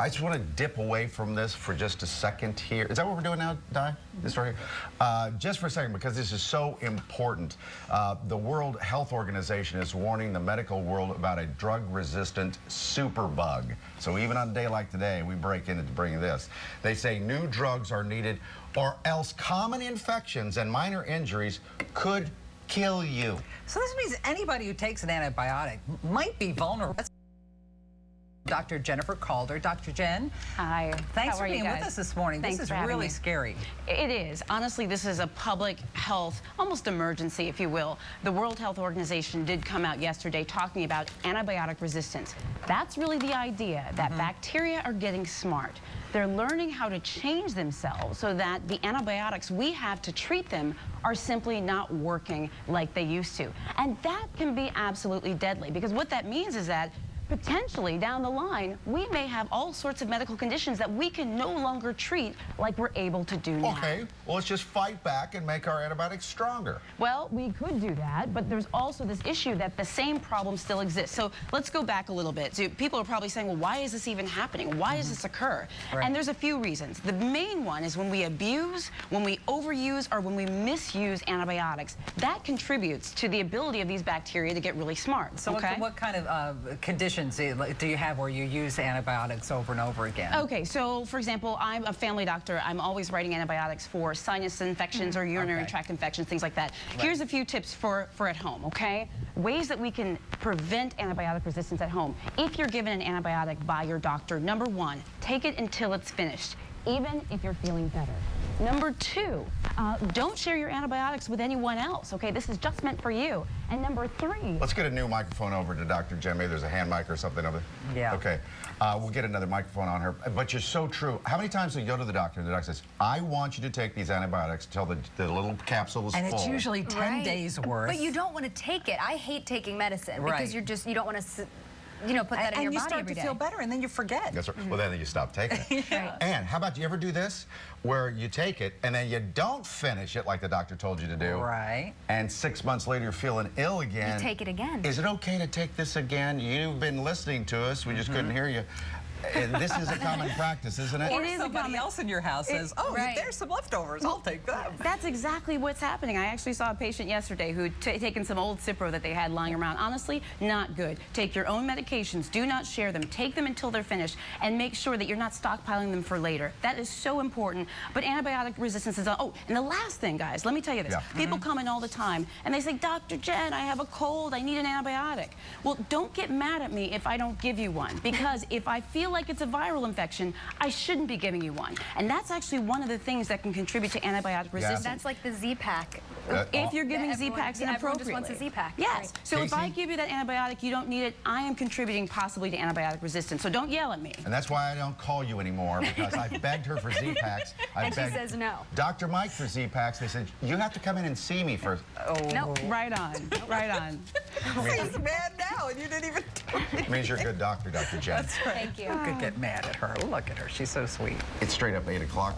I just want to dip away from this for just a second here. Is that what we're doing now, Di? This right here? Just for a second, because this is so important. The World Health Organization is warning the medical world about a drug-resistant superbug. So even on a day like today, we break in to bring this. They say new drugs are needed, or else common infections and minor injuries could kill you. So this means anybody who takes an antibiotic might be vulnerable. Dr. Jennifer Caudle. Dr. Jen. Hi. Thanks for being with us this morning. Thanks this is for having really me. scary. It is. Honestly, this is a public health, almost emergency, if you will. The World Health Organization did come out yesterday talking about antibiotic resistance. That's really the idea, that bacteria are getting smart. They're learning how to change themselves so that the antibiotics we have to treat them are simply not working like they used to. And that can be absolutely deadly, because what that means is that potentially down the line, we may have all sorts of medical conditions that we can no longer treat like we're able to do now. Okay, well, let's just fight back and make our antibiotics stronger. Well, we could do that, but there's also this issue that the same problem still exists. So let's go back a little bit. So people are probably saying, well, why is this even happening? Why does this occur? Right. And there's a few reasons. The main one is when we abuse, when we overuse, or when we misuse antibiotics. That contributes to the ability of these bacteria to get really smart. So what kind of conditions do you have where you use antibiotics over and over again? Okay, so for example, I'm a family doctor. I'm always writing antibiotics for sinus infections or urinary tract infections, things like that. Right. Here's a few tips for at home, okay? Ways that we can prevent antibiotic resistance at home. If you're given an antibiotic by your doctor, number one, take it until it's finished, even if you're feeling better. Number two, don't share your antibiotics with anyone else, okay? This is just meant for you. And number three... Let's get a new microphone over to Dr. Jen. Maybe there's a hand mic or something over there. Yeah. Okay. We'll get another microphone on her. But you're so true. How many times do you go to the doctor and the doctor says, I want you to take these antibiotics until the little capsule is full? And it's usually 10 days worth. But you don't want to take it. I hate taking medicine because you don't want to, put that in your body every day. And you start to feel better, and then you forget. That's right. Well, then you stop taking it. Yeah. And how about, do you ever do this, where you take it and then you don't finish it like the doctor told you to do? Right. And 6 months later, you're feeling ill again. You take it again. Is it okay to take this again? You've been listening to us. We just couldn't hear you. And this is a common practice, isn't it? Or somebody else in your house says, oh, there's some leftovers, I'll take them. That's exactly what's happening. I actually saw a patient yesterday who'd taken some old Cipro that they had lying around. Honestly, not good. Take your own medications. Do not share them. Take them until they're finished, and make sure that you're not stockpiling them for later. That is so important. But antibiotic resistance is... Oh, and the last thing, guys, let me tell you this. Yeah. People come in all the time, and they say, Dr. Jen, I have a cold. I need an antibiotic. Well, don't get mad at me if I don't give you one, because if I feel like it's a viral infection, I shouldn't be giving you one. And that's actually one of the things that can contribute to antibiotic resistance. That's like the Z-Pack. If you're giving Z-Packs inappropriately. Everyone just wants a Z-Pack. Yes. Right. So if I Casey? give you that antibiotic, you don't need it, I am contributing possibly to antibiotic resistance. So don't yell at me. And that's why I don't call you anymore, because I begged her for Z-Packs. And she says no. Dr. Mike for Z-Packs. They said, you have to come in and see me first. Oh. Nope. Right on. Right on. He's mad now, and you didn't even do anything. Means you're a good doctor, Dr. Jen. That's right. Thank you. Who could get mad at her? Look at her. She's so sweet. It's straight up 8 o'clock.